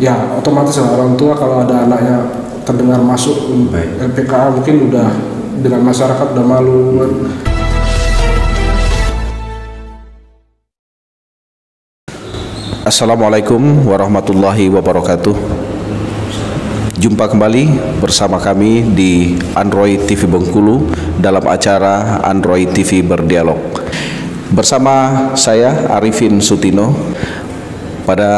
Ya otomatis lah orang tua kalau ada anaknya terdengar masuk LPKA mungkin udah dengan masyarakat udah malu kan. Assalamualaikum warahmatullahi wabarakatuh. Jumpa kembali bersama kami di Android TV Bengkulu dalam acara Android TV Berdialog. Bersama saya Arifin Sutino. Pada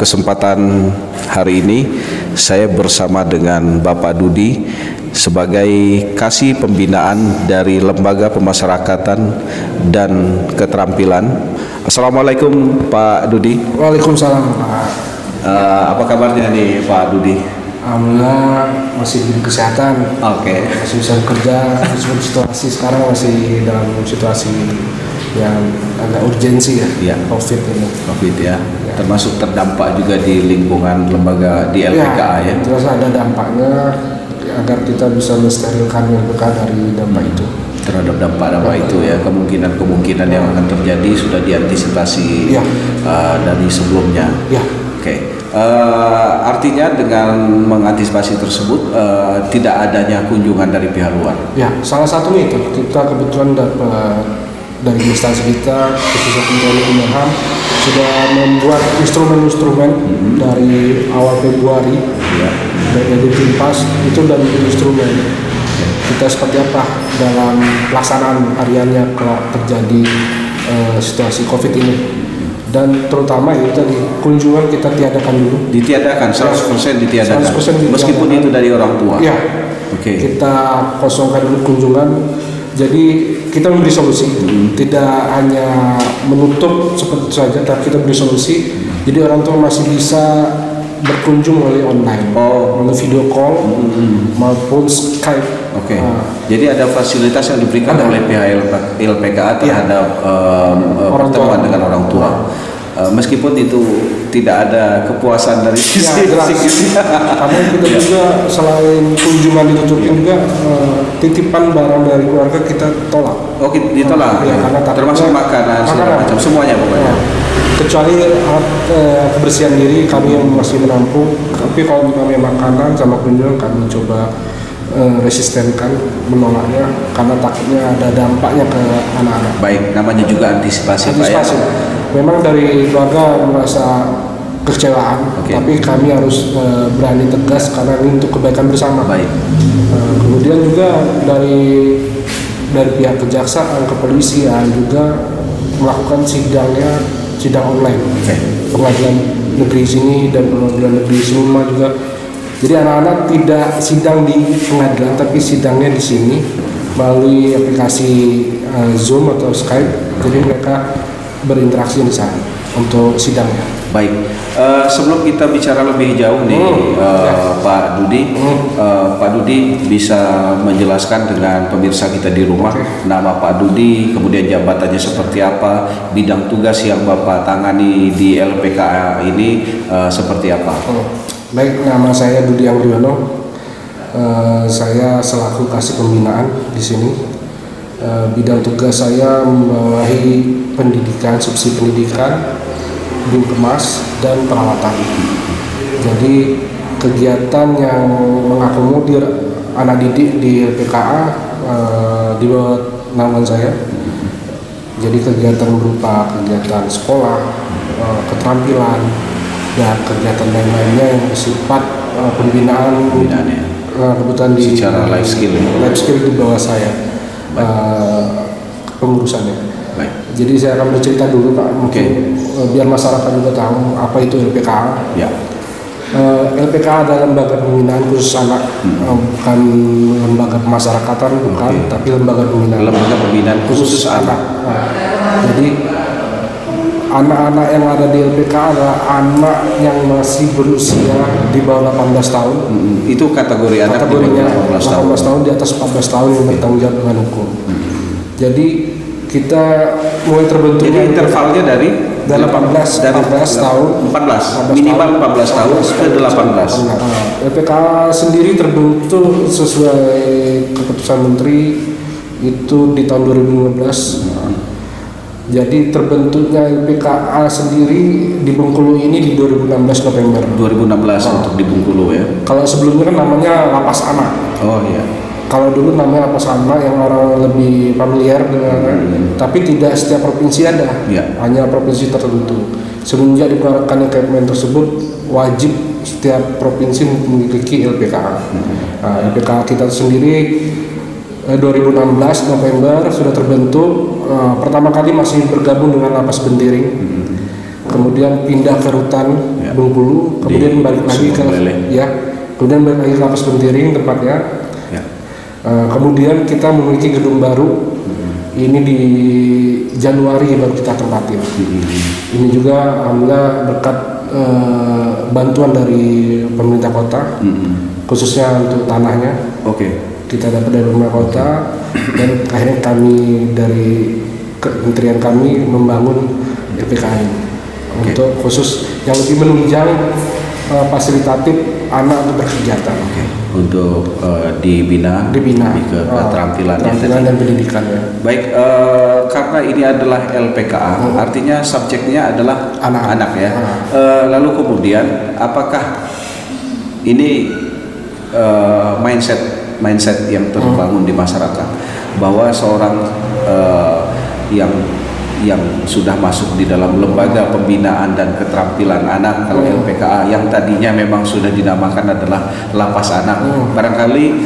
kesempatan hari ini saya bersama dengan Bapak Dudi sebagai Kasih Pembinaan dari Lembaga Pemasyarakatan dan Keterampilan. Assalamualaikum Pak Dudi. Waalaikumsalam Pak. Apa kabarnya nih Pak Dudi? Alhamdulillah masih di kesehatan. Oke. Masih bisa bekerja. Situasi sekarang masih dalam situasi yang agak urgensi ya. Iya. COVID ini. COVID ya. Termasuk terdampak juga di lingkungan lembaga di LPKA ya. Terus ada dampaknya agar kita bisa mensterilkan LPKA dari dampak itu. Terhadap dampak itu ya, kemungkinan yang akan terjadi sudah diantisipasi dari sebelumnya. Ya. Oke. Artinya dengan mengantisipasi tersebut tidak adanya kunjungan dari pihak luar. Ya, salah satunya itu kita kebetulan dapat dari instansi kita khususnya Kementerian Hukum dan HAM sudah membuat instrumen-instrumen dari awal Februari dari Timpas itu dan instrumen kita seperti apa dalam pelaksanaan hariannya kalau terjadi situasi COVID ini. Dan terutama itu tadi kunjungan kita tiadakan dulu. Ditiadakan 100% ditiadakan. 100% ditiadakan. Meskipun itu dari orang tua. Iya. Oke. Kita kosongkan dulu kunjungan. Jadi kita memberi solusi. Tidak hanya menutup seperti itu saja, tapi kita beri solusi. Jadi orang tua masih bisa berkunjung melalui online, melalui video call maupun Skype. Oke. Jadi ada fasilitas yang diberikan oleh pihak LPKA terhadap pertemuan dengan orang tua. Meskipun itu tidak ada kepuasan dari sisi karena kita juga selain kunjungan ditutup juga titipan barang dari keluarga kita tolak. Oke, ditolak. Termasuk makanan segala macam semuanya pokoknya. Kecuali kebersihan diri kami yang masih menampung, tapi kalau kami makanan sama kunjungan kami coba resistenkan, menolaknya karena takutnya ada dampaknya ke anak-anak. Baik, namanya juga antisipasi. Pak ya. Memang dari keluarga merasa kekecewaan, tapi kami harus berani tegas karena ini untuk kebaikan bersama. Baik. Kemudian juga dari pihak kejaksaan, kepolisian juga melakukan sidang online. Pengadilan negeri sini dan pengadilan negeri Semua juga. Jadi anak-anak tidak sidang di pengadilan, tapi sidangnya di sini melalui aplikasi Zoom atau Skype. Jadi mereka berinteraksi di sana untuk sidangnya. Baik. Sebelum kita bicara lebih jauh nih, Pak Dudi, Pak Dudi bisa menjelaskan dengan pemirsa kita di rumah nama Pak Dudi, kemudian jabatannya seperti apa, bidang tugas yang Bapak tangani di LPKA ini seperti apa? Baik, nama saya Dudi Anggriono. Saya selaku Kasih Pembinaan di sini. Bidang tugas saya membawahi pendidikan, subsidi pendidikan, Binkemas dan perawatan. Jadi kegiatan yang mengakomodir anak didik di LPKA di bawah naungan saya. Jadi kegiatan berupa kegiatan sekolah, keterampilan, dan kegiatan lain-lainnya yang bersifat pembinaan kebutuhan di secara life skill di bawah saya pengurusannya. Baik. Jadi saya akan bercerita dulu Pak, mungkin biar masyarakat juga tahu apa itu LPKA. Ya. LPKA adalah lembaga pembinaan khusus anak, bukan lembaga pemasyarakatan, tapi lembaga pembinaan. Lembaga pembinaan khusus anak. Jadi anak-anak yang ada di LPKA adalah anak yang masih berusia di bawah 18 tahun. Itu kategori anak kategorinya di bawah 18 tahun, di atas 14 tahun yang bertanggung jawab dengan hukum. Jadi kita mulai terbentuknya. Jadi intervalnya dari 14 tahun, 14 minimal 14 tahun ke 18. LPKA sendiri terbentuk sesuai keputusan Menteri itu di tahun 2015. Jadi terbentuknya LPKA sendiri di Bengkulu ini di 2016 November. 2016 untuk di Bengkulu ya. Kalau sebelumnya kan namanya Lapas Anak. Oh iya. Kalau dulu namanya Lapas Anak yang orang lebih familiar dengan, tapi tidak setiap provinsi ada, hanya provinsi tertentu. Semenjak dikeluarkan Kepmen tersebut, wajib setiap provinsi memiliki LPKA. Nah, LPKA kita sendiri 2016 November sudah terbentuk. Pertama kali masih bergabung dengan Lapas Bentiring, kemudian pindah ke Rutan Bengkulu, kemudian balik lagi ke kemudian balik lagi ke Lapas Bentiring tempatnya. Kemudian kita memiliki gedung baru. Ini di Januari baru kita tempatin. Ini juga alhamdulillah berkat bantuan dari pemerintah kota, khususnya untuk tanahnya. Kita dapat dari pemerintah kota, dan akhirnya kami dari kementerian kami membangun LPKA ini untuk khusus yang lebih menunjang fasilitatif anak untuk berkegiatan. Untuk dibina ke keterampilan dan pendidikan ya. Baik, karena ini adalah LPKA, artinya subjeknya adalah anak-anak ya. Lalu kemudian apakah ini mindset yang terbangun di masyarakat bahwa seorang yang sudah masuk di dalam lembaga pembinaan dan keterampilan anak, kalau LPKA yang tadinya memang sudah dinamakan adalah Lapas Anak, barangkali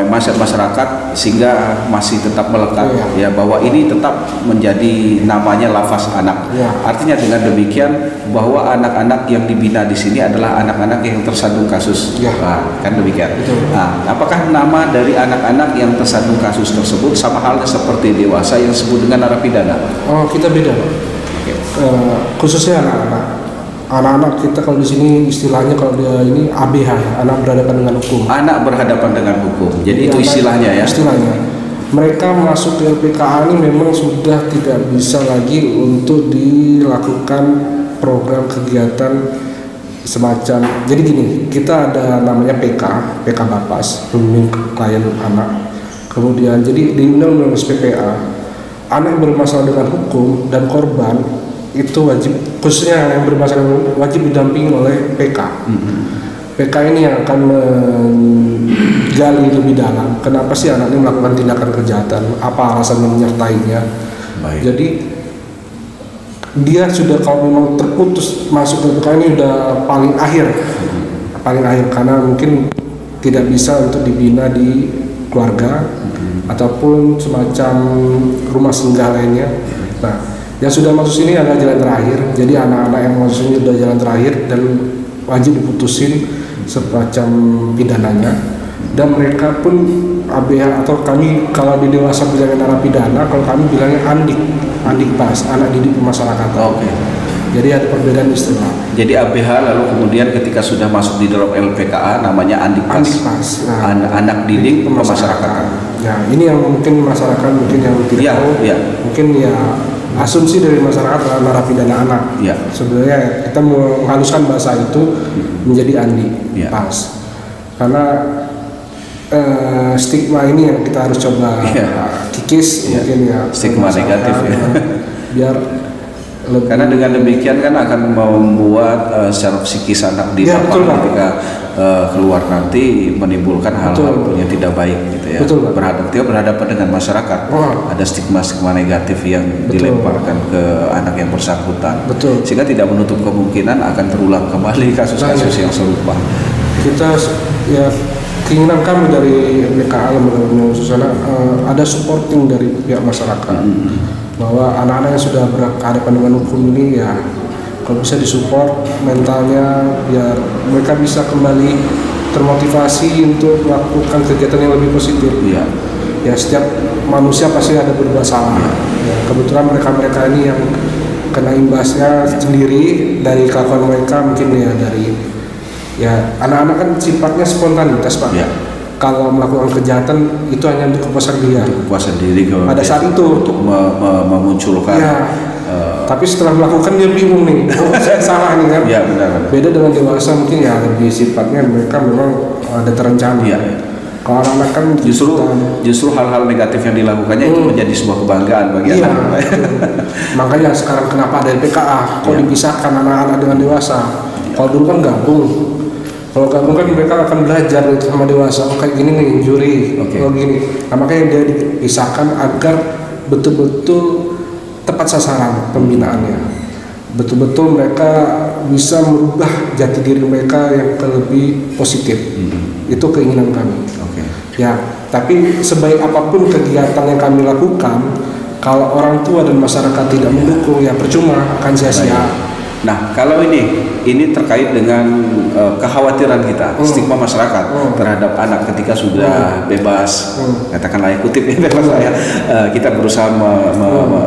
mindset masyarakat sehingga masih tetap melekat ya bahwa ini tetap menjadi namanya Lapas Anak. Artinya dengan demikian bahwa anak-anak yang dibina di sini adalah anak-anak yang tersandung kasus. Kan demikian. Nah, apakah nama dari anak-anak yang tersandung kasus tersebut sama halnya seperti dewasa yang disebut dengan narapidana? Oh, kita beda. Khususnya anak-anak kita kalau di sini istilahnya kalau dia ini ABH, anak berhadapan dengan hukum. Anak berhadapan dengan hukum. Jadi itu istilahnya ya. Istilahnya. Mereka masuk ke LPKA ini memang sudah tidak bisa lagi untuk dilakukan program kegiatan semacam. Jadi gini, kita ada namanya PK Bapas, pembimbing klien anak. Kemudian jadi di Undang-Undang SPPA, anak yang bermasalah dengan hukum dan korban itu wajib, khususnya yang bermasalah wajib didampingi oleh PK. PK ini yang akan menggali lebih dalam kenapa sih anak ini melakukan tindakan kejahatan, apa alasan menyertainya. Jadi dia sudah, kalau memang terputus masuk ke PK ini udah paling akhir karena mungkin tidak bisa untuk dibina di keluarga ataupun semacam rumah singgah lainnya. Nah, yang sudah masuk sini adalah jalan terakhir. Jadi anak-anak yang masuk sini sudah jalan terakhir dan wajib diputusin semacam pidananya. Dan mereka pun ABH atau kami kalau di dewasa bilangnya narapidana, kalau kami bilangnya andik pas, anak didik pemasyarakatan. Jadi ada perbedaan istilah. Jadi ABH lalu kemudian ketika sudah masuk di dalam LPKA namanya andik pas. Anak didik pemasyarakatan. Ya, ini yang mungkin masyarakat yang tidak tahu. Mungkin ya asumsi dari masyarakat adalah narapidana anak. Sebenarnya kita menghaluskan bahasa itu menjadi pas, karena stigma ini yang kita harus coba kikis. Mungkin ya stigma negatif ya. Biar karena dengan demikian kan akan membuat secara psikis anak di ketika keluar nanti menimbulkan hal-hal yang tidak baik gitu ya. Berhadapan dengan masyarakat. Ada stigma negatif yang dilemparkan ke anak yang bersangkutan. Sehingga tidak menutup kemungkinan akan terulang kembali kasus-kasus yang serupa. Kita ya keinginan kami dari LPKA ada supporting dari pihak masyarakat. Bahwa anak-anak yang sudah berhadapan dengan hukum ini ya kalau bisa disupport mentalnya biar mereka bisa kembali termotivasi untuk melakukan kegiatan yang lebih positif. Ya setiap manusia pasti ada berbuat salah. Ya, kebetulan mereka ini yang kena imbasnya sendiri dari kelakuan mereka, mungkin ya dari anak-anak kan sifatnya spontanitas Pak. Kalau melakukan kejahatan itu hanya untuk kepuasan dia. Kepuasan diri pada saat itu untuk memunculkan. Tapi setelah melakukan dia bingung nih, saya salah nih kan. Benar. Beda dengan dewasa mungkin ya lebih sifatnya mereka memang ada terencana. Kalau anak-anak kan justru hal-hal negatif yang dilakukannya itu menjadi sebuah kebanggaan bagi iya, anak. Makanya sekarang kenapa ada LPKA? Kok dipisahkan anak-anak dengan dewasa? Kalau dulu kan gabung. Kalau gabung kan mereka akan belajar sama dewasa. Oh kayak gini nih juri, oh gini. Nah, makanya dia dipisahkan agar betul-betul tepat sasaran pembinaannya. Betul-betul mereka bisa merubah jati diri mereka yang lebih positif. Itu keinginan kami. Ya, tapi sebaik apapun kegiatan yang kami lakukan, kalau orang tua dan masyarakat tidak mendukung, ya percuma, akan sia-sia. Nah, kalau ini terkait dengan kekhawatiran kita, stigma masyarakat terhadap anak ketika sudah bebas, katakanlah kutip ya bebas ya, kita berusaha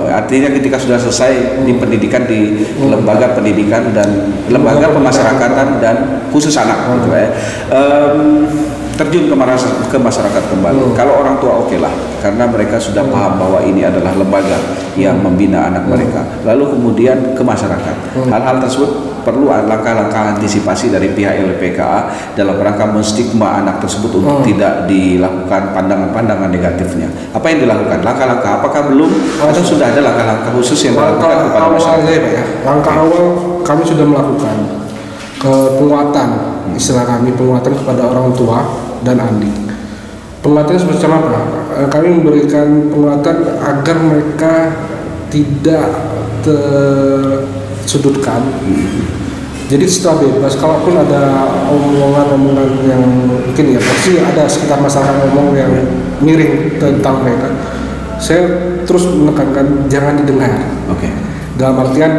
artinya ketika sudah selesai di pendidikan di lembaga pendidikan dan lembaga pemasyarakatan dan khusus anak, gitu ya. Terjun ke masyarakat kembali. Kalau orang tua oke lah, karena mereka sudah paham bahwa ini adalah lembaga yang membina anak mereka. Lalu kemudian ke masyarakat. Hal-hal tersebut perlu langkah-langkah antisipasi dari pihak LPKA dalam rangka menstigma anak tersebut untuk tidak dilakukan pandangan-pandangan negatifnya. Apa yang dilakukan? Langkah-langkah apakah belum atau sudah ada langkah-langkah khusus yang dilakukan kepada masyarakat? Langkah awal kami sudah melakukan penguatan, istilah kami penguatan kepada orang tua dan adik. Penguatan seperti apa? Kami memberikan penguatan agar mereka tidak tersudutkan. Jadi setelah bebas, kalaupun ada omongan-omongan yang mungkin ya pasti ada sekitar masyarakat ngomong yang miring tentang mereka, saya terus menekankan jangan didengar. Dalam artian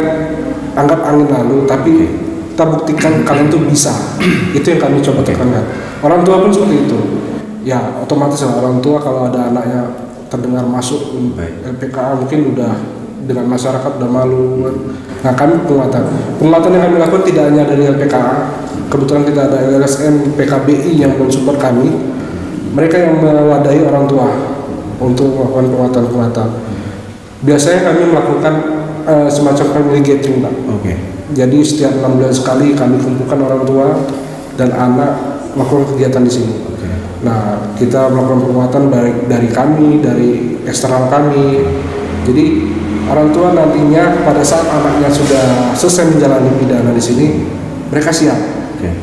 anggap angin lalu, tapi kita buktikan kalian tuh bisa. Itu yang kami coba tekankan. Orang tua pun seperti itu. Ya otomatis lah orang tua kalau ada anaknya terdengar masuk LPKA mungkin udah dengan masyarakat udah malu. Nah kami penguatan yang kami lakukan tidak hanya dari LPKA. Kebetulan kita ada LSM PKBI yang mensupport kami. Mereka yang mewadahi orang tua untuk melakukan penguatan. Biasanya kami melakukan semacam family gathering, Pak. Jadi setiap 6 bulan sekali kami kumpulkan orang tua dan anak melakukan kegiatan di sini. Nah, kita melakukan penguatan dari kami, dari eksternal kami. Jadi orang tua nantinya pada saat anaknya sudah selesai menjalani pidana di sini, mereka siap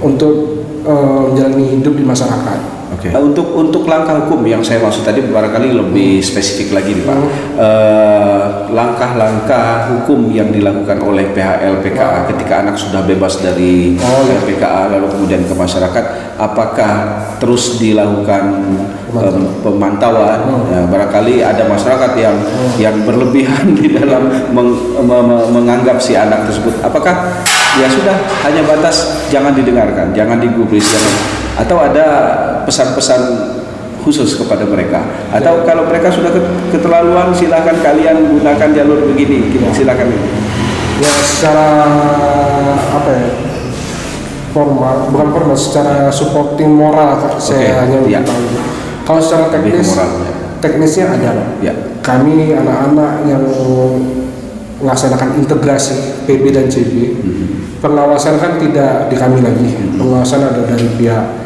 untuk menjalani hidup di masyarakat. Untuk langkah hukum yang saya maksud tadi barangkali lebih spesifik lagi nih Pak. Langkah-langkah hukum yang dilakukan oleh pihak LPKA ketika anak sudah bebas dari LPKA lalu kemudian ke masyarakat, apakah terus dilakukan pemantauan? Barangkali ada masyarakat yang berlebihan di dalam menganggap si anak tersebut. Apakah ya sudah hanya batas jangan didengarkan, jangan digubris, atau ada pesan-pesan khusus kepada mereka, atau kalau mereka sudah keterlaluan silakan kalian gunakan jalur begini, silakan ini. Ya secara apa ya, bukan formal, secara supporting moral saya hanya tahu. Kalau secara teknisnya ada. Kami anak-anak yang melaksanakan integrasi PB dan CB, pengawasan kan tidak di kami lagi. Pengawasan ada dari pihak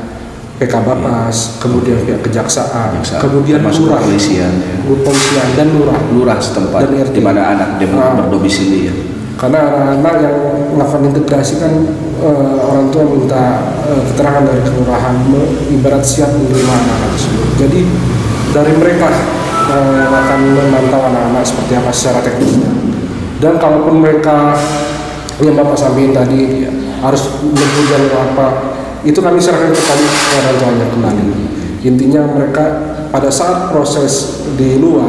PK Bapas, kemudian pihak kejaksaan, kemudian lurah, polisian dan lurah setempat dan RT, di mana anak dia berdomisili ya. Karena anak-anak yang melakukan integrasi kan orang tua minta keterangan dari kelurahan, ibarat siap menerima anak-anak tersebut. Jadi dari mereka akan memantau anak-anak seperti apa secara teknisnya. Dan kalaupun mereka yang Bapak sampaikan tadi harus menempuh jalur apa, itu kami serahkan kepada orang tuanya kembali. Intinya mereka pada saat proses di luar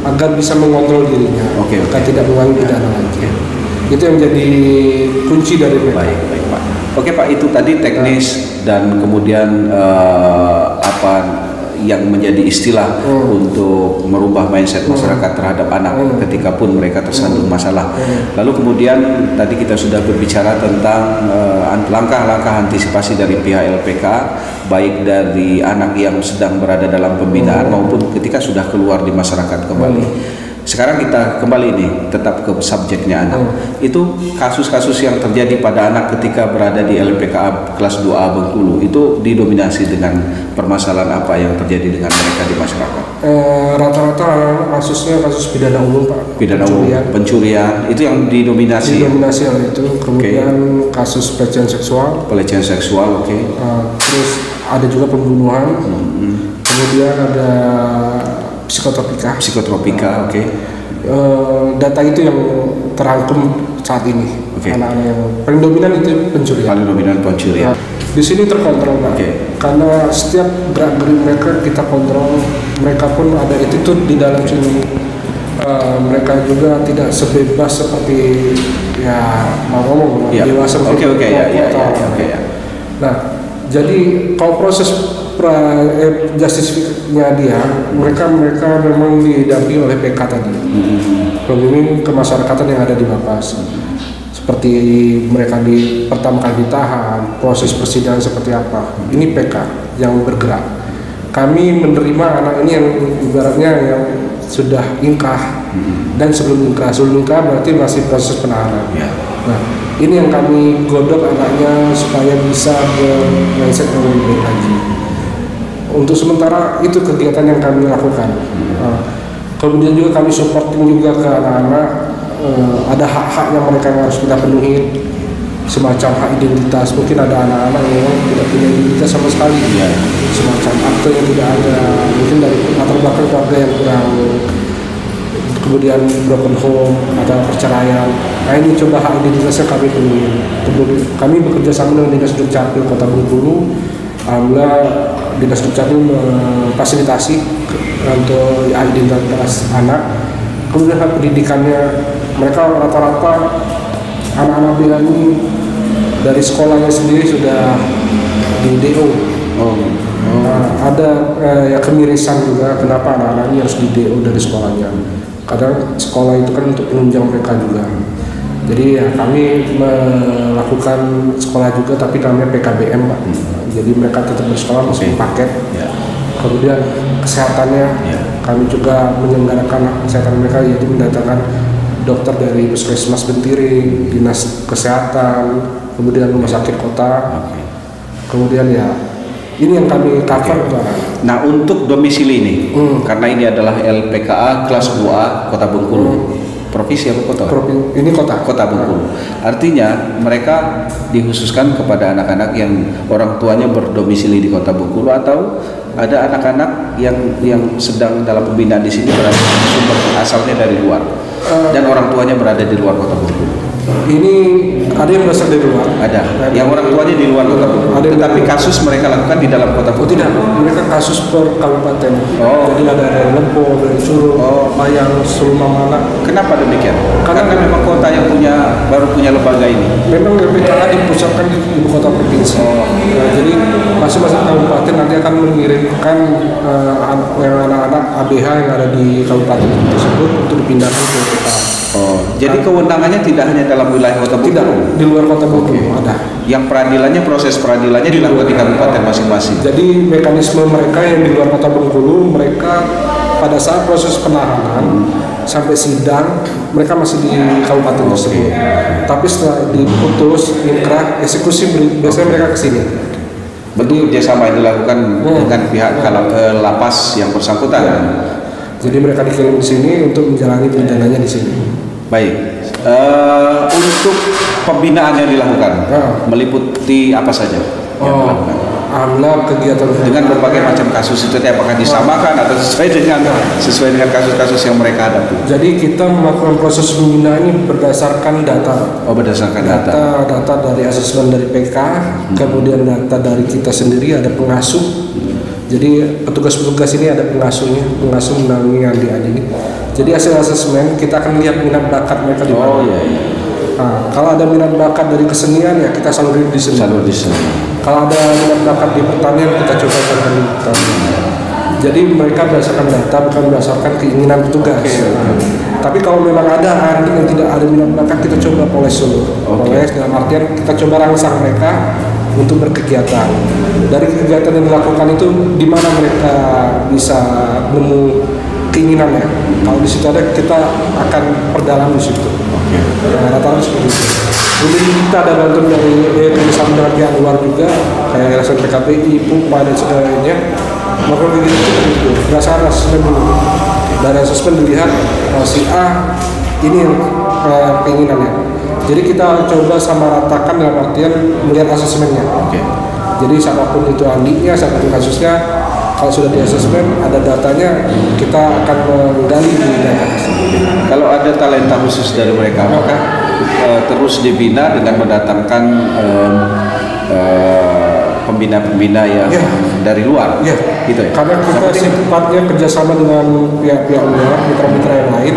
agar bisa mengontrol dirinya, agar tidak mengulangi pidana lagi. Itu yang jadi kunci dari mereka. Baik Pak. Oke Pak, itu tadi teknis dan kemudian apa yang menjadi istilah untuk merubah mindset masyarakat terhadap anak ketika pun mereka tersandung masalah. Lalu kemudian tadi kita sudah berbicara tentang langkah-langkah antisipasi dari pihak LPK, baik dari anak yang sedang berada dalam pembinaan maupun ketika sudah keluar di masyarakat kembali. Sekarang kita kembali nih, tetap ke subjeknya anak. Itu kasus-kasus yang terjadi pada anak ketika berada di LPKA kelas 2A Bengkulu, itu didominasi dengan permasalahan apa yang terjadi dengan mereka di masyarakat? Rata-rata kasusnya kasus pidana umum, Pak. Pidana umum, pencurian, itu yang didominasi. Didominasi oleh itu. Kemudian kasus pelecehan seksual. Pelecehan seksual, oke. Terus ada juga pembunuhan. Kemudian ada psikotropika. Psikotropika, oke. Data itu yang terangkum saat ini. Anak-anak yang paling dominan itu pencurian. Paling dominan pencurian. Di sini terkontrol, Pak. Karena setiap gerak-gerik mereka kita kontrol. Mereka pun ada attitude di dalam sini. Mereka juga tidak sebebas seperti ya mau ngomong dewasa. Nah, jadi kalau proses justice-nya dia, mereka memang didampingi oleh PK tadi, pembimbing kemasyarakatan yang ada di Lapas. Seperti mereka pertama kali ditahan, proses persidangan seperti apa. Ini PK yang bergerak. Kami menerima anak ini yang ibaratnya yang sudah ingkrah dan sebelum ingkrah berarti masih proses penahanan. Nah, ini yang kami godok anaknya supaya bisa bermindset yang lebih baik lagi. Untuk sementara itu kegiatan yang kami lakukan. Kemudian juga kami supporting juga ke anak-anak. Ada hak-hak yang mereka harus kita penuhi, semacam hak identitas. Mungkin ada anak-anak yang tidak punya identitas sama sekali, semacam akte yang tidak ada, mungkin dari latar belakang keluarga yang kurang, kemudian broken home, ada perceraian. Nah, ini coba hak identitasnya kami penuhi. Kami bekerja sama dengan Dinas Dukcapil Kota Bengkulu. Alhamdulillah Dinas Dukcapil memfasilitasi untuk identitas anak. Kemudian hak pendidikannya, mereka rata-rata anak-anak bila ini dari sekolahnya sendiri sudah di DO. Ada ya kemirisan juga kenapa anak-anak ini harus di DO dari sekolahnya. Kadang sekolah itu kan untuk penunjang mereka juga. Jadi ya kami melakukan sekolah juga, tapi namanya PKBM, Pak. Jadi mereka tetap bersekolah masuk paket. Kemudian kesehatannya, kami juga menyelenggarakan kesehatan mereka, yaitu mendatangkan dokter dari Puskesmas Bentiring, Dinas Kesehatan, kemudian Rumah Sakit Kota. Kemudian ya ini yang kami cover. Nah, untuk domisili ini, karena ini adalah LPKA kelas 2A Kota Bengkulu. Provinsi apa kota? Ini kota. Kota Bengkulu. Artinya mereka dikhususkan kepada anak-anak yang orang tuanya berdomisili di Kota Bengkulu, atau ada anak-anak yang sedang dalam pembinaan di sini berada sumber asalnya dari luar dan orang tuanya berada di luar Kota Bengkulu. Ini ada yang berasal dari luar. Ada. Yang orang tuanya di luar Kota Bengkulu. Tetapi kasus mereka lakukan di dalam Kota Bengkulu. Tidak, mereka kasus per kabupaten. Jadi ada dari Lempo, dari Curug, Mayang, Sulumamala. Kenapa demikian? Karena memang kota yang baru punya lembaga ini. Memang LPKA dipusatkan di ibu kota provinsi. Jadi masing-masing kabupaten nanti akan mengirimkan anak-anak ABH yang ada di kabupaten tersebut untuk dipindahkan ke kota. Jadi kewenangannya tidak hanya dalam wilayah Kota Bengkulu. Tidak, di luar Kota Bengkulu ada. Yang proses peradilannya dilakukan di kabupaten masing-masing. Jadi mekanisme mereka yang di luar Kota Bengkulu, mereka pada saat proses penahanan sampai sidang, mereka masih di kabupaten tersebut. Tapi setelah diputus inkrah, eksekusi biasanya mereka ke sini. Bentuk kerjasama yang dilakukan dengan pihak lapas yang bersangkutan. Jadi mereka dikirim di sini untuk menjalani pidananya di sini. Baik. Untuk pembinaan yang dilakukan meliputi apa saja yang dilakukan? Alhamdulillah kegiatan dengan berbagai macam kasus itu apakah disamakan atau sesuai dengan kasus-kasus yang mereka hadapi? Jadi kita melakukan proses pembinaan ini berdasarkan data. Berdasarkan data. Data dari asesmen dari PK, kemudian data dari kita sendiri, ada pengasuh. Jadi petugas-petugas ini ada pengasuh mendampingi adik-adik ini. Jadi hasil asesmen kita akan lihat minat bakat mereka di mana. Nah, kalau ada minat bakat dari kesenian ya kita salurin di seni. Kalau ada minat bakat di pertanian kita coba di pertanian. Jadi mereka berdasarkan data, bukan berdasarkan keinginan petugas. Tapi kalau memang ada adik yang tidak ada minat bakat, kita coba poles dulu. Poles dalam artian kita coba rangsang mereka untuk berkegiatan. Dari kegiatan yang dilakukan itu di mana mereka bisa nemu keinginannya. Kalau di situ ada, kita akan perdalam di situ. Nah, rata-rata seperti itu. Kemudian kita ada bantuan dari kerjasama dengan pihak luar juga, kayak LSM PKPI, PUPA dan sebagainya. Maka begitu berdasarkan asesmen dulu. Dari asesmen dilihat si A ini yang keinginannya. Jadi kita coba sama ratakan dalam artian melihat asesmennya. Jadi siapapun itu ahlinya, siapapun kasusnya, kalau sudah di asesmen ada datanya, kita akan menggali di data. Kalau ada talenta khusus dari mereka, apakah terus dibina dengan mendatangkan pembina-pembina yang dari luar? Gitu ya? Karena kita sifatnya kerjasama dengan pihak-pihak luar, mitra-mitra yang lain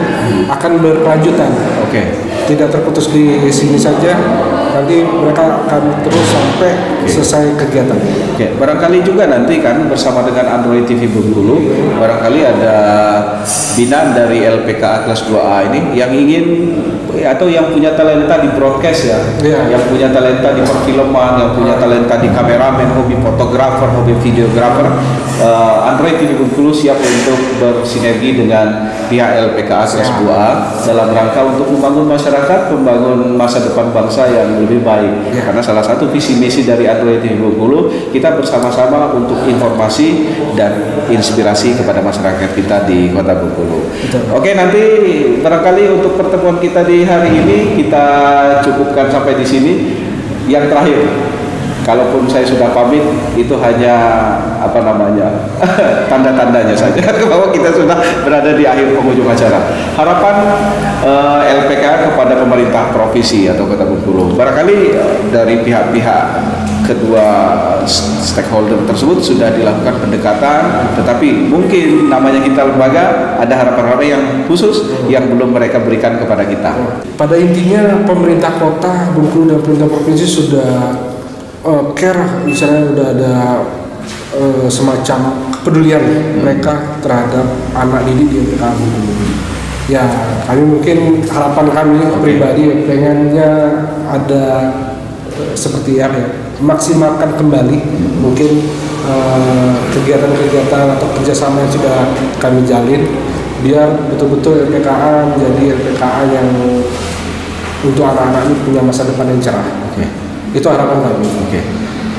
akan berkelanjutan. Tidak terputus di sini saja, nanti mereka akan terus sampai selesai kegiatan. Barangkali juga nanti kan bersama dengan Android TV Bengkulu, barangkali ada binaan dari LPKA kelas 2A ini yang ingin atau yang punya talenta di broadcast yang punya talenta di perfilman, yang punya talenta di kameramen, hobi fotografer, hobi videografer. Android TV Bengkulu siap untuk bersinergi dengan pihak LPKA kelas 2A dalam rangka untuk membangun masyarakat, membangun masa depan bangsa yang lebih baik. Karena salah satu visi misi dari Android TV Bengkulu, kita bersama-sama untuk informasi dan inspirasi kepada masyarakat kita di Kota Bengkulu. Oke, nanti barangkali untuk pertemuan kita di hari ini kita cukupkan sampai di sini. Yang terakhir, kalaupun saya sudah pamit, itu hanya tanda-tandanya saja bahwa kita sudah berada di akhir penghujung acara. Harapan LPK kepada pemerintah provinsi atau Kota Bengkulu, barangkali dari pihak-pihak kedua stakeholder tersebut sudah dilakukan pendekatan, tetapi mungkin namanya kita lembaga, ada harapan-harapan yang khusus yang belum mereka berikan kepada kita. Pada intinya pemerintah kota Bengkulu dan pemerintah provinsi sudah care, misalnya sudah ada semacam kepedulian mereka terhadap anak didik di LPKA Bengkulu. Ya, kami mungkin harapan kami pribadi pengennya ada seperti maksimalkan kembali mungkin kegiatan-kegiatan atau kerjasama yang sudah kami jalin, biar betul-betul LPKA menjadi LPKA yang untuk anak-anak ini punya masa depan yang cerah. Itu harapan kami.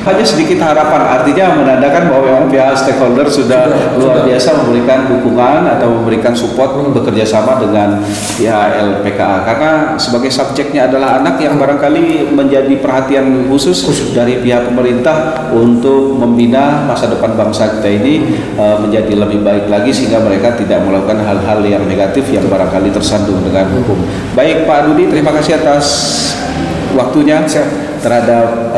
Hanya sedikit harapan, artinya menandakan bahwa memang pihak stakeholder sudah luar biasa memberikan dukungan atau memberikan support bekerja sama dengan pihak LPKA, karena sebagai subjeknya adalah anak yang barangkali menjadi perhatian khusus dari pihak pemerintah untuk membina masa depan bangsa kita ini menjadi lebih baik lagi, sehingga mereka tidak melakukan hal-hal yang negatif yang barangkali tersandung dengan hukum. Baik Pak Dudi, terima kasih atas waktunya terhadap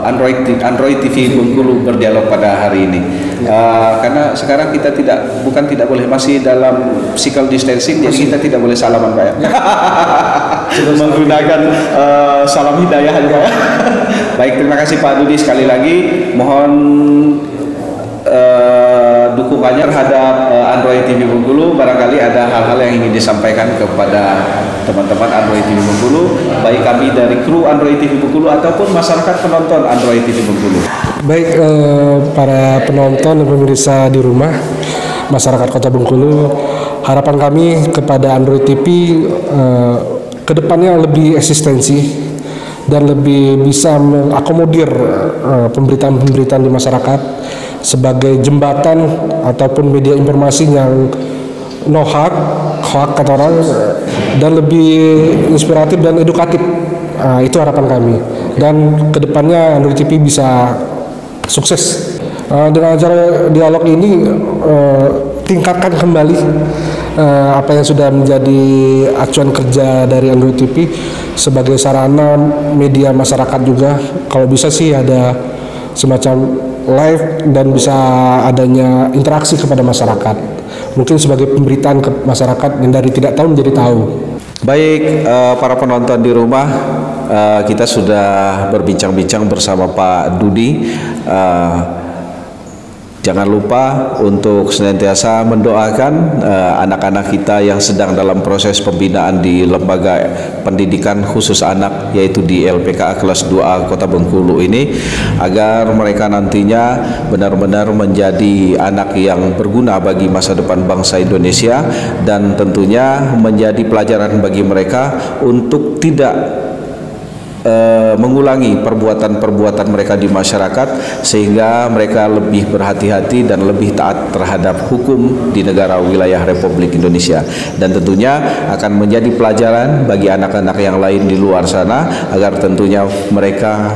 Android TV Bengkulu berdialog pada hari ini. Karena sekarang kita bukan tidak boleh, masih dalam physical distancing, jadi kita tidak boleh salaman Pak ya. Menggunakan salam hidayah ya Pak ya. Baik, terima kasih Pak Dudi sekali lagi. Mohon dukungannya terhadap Android TV Bengkulu. Barangkali ada hal-hal yang ingin disampaikan kepada teman-teman Android TV Bengkulu, baik kami dari kru Android TV Bengkulu ataupun masyarakat penonton Android TV Bengkulu. Baik para penonton dan pemirsa di rumah, masyarakat Kota Bengkulu, harapan kami kepada Android TV kedepannya lebih eksistensi dan lebih bisa mengakomodir pemberitaan-pemberitaan di masyarakat sebagai jembatan ataupun media informasi yang hoax kata orang, dan lebih inspiratif dan edukatif. Itu harapan kami, dan kedepannya Android TV bisa sukses. Dengan acara dialog ini tingkatkan kembali apa yang sudah menjadi acuan kerja dari Android TV sebagai sarana media masyarakat juga. Kalau bisa sih ada semacam live dan bisa adanya interaksi kepada masyarakat, mungkin sebagai pemberitaan ke masyarakat yang dari tidak tahu menjadi tahu. Baik, para penonton di rumah, kita sudah berbincang-bincang bersama Pak Dudi. Jangan lupa untuk senantiasa mendoakan anak-anak kita yang sedang dalam proses pembinaan di lembaga pendidikan khusus anak, yaitu di LPKA kelas 2A Kota Bengkulu ini, agar mereka nantinya benar-benar menjadi anak yang berguna bagi masa depan bangsa Indonesia, dan tentunya menjadi pelajaran bagi mereka untuk tidak mengulangi perbuatan-perbuatan mereka di masyarakat, sehingga mereka lebih berhati-hati dan lebih taat terhadap hukum di negara wilayah Republik Indonesia. Dan tentunya akan menjadi pelajaran bagi anak-anak yang lain di luar sana, agar tentunya mereka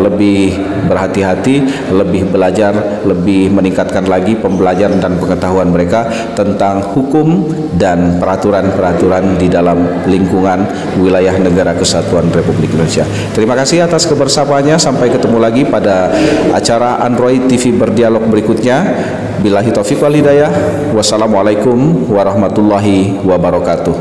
lebih berhati-hati, lebih belajar, lebih meningkatkan lagi pembelajaran dan pengetahuan mereka tentang hukum dan peraturan-peraturan di dalam lingkungan wilayah negara kesatuan Republik Indonesia. Terima kasih atas kebersamaannya. Sampai ketemu lagi pada acara Android TV Berdialog berikutnya. Billahi taufiq wal hidayah. Wassalamualaikum warahmatullahi wabarakatuh.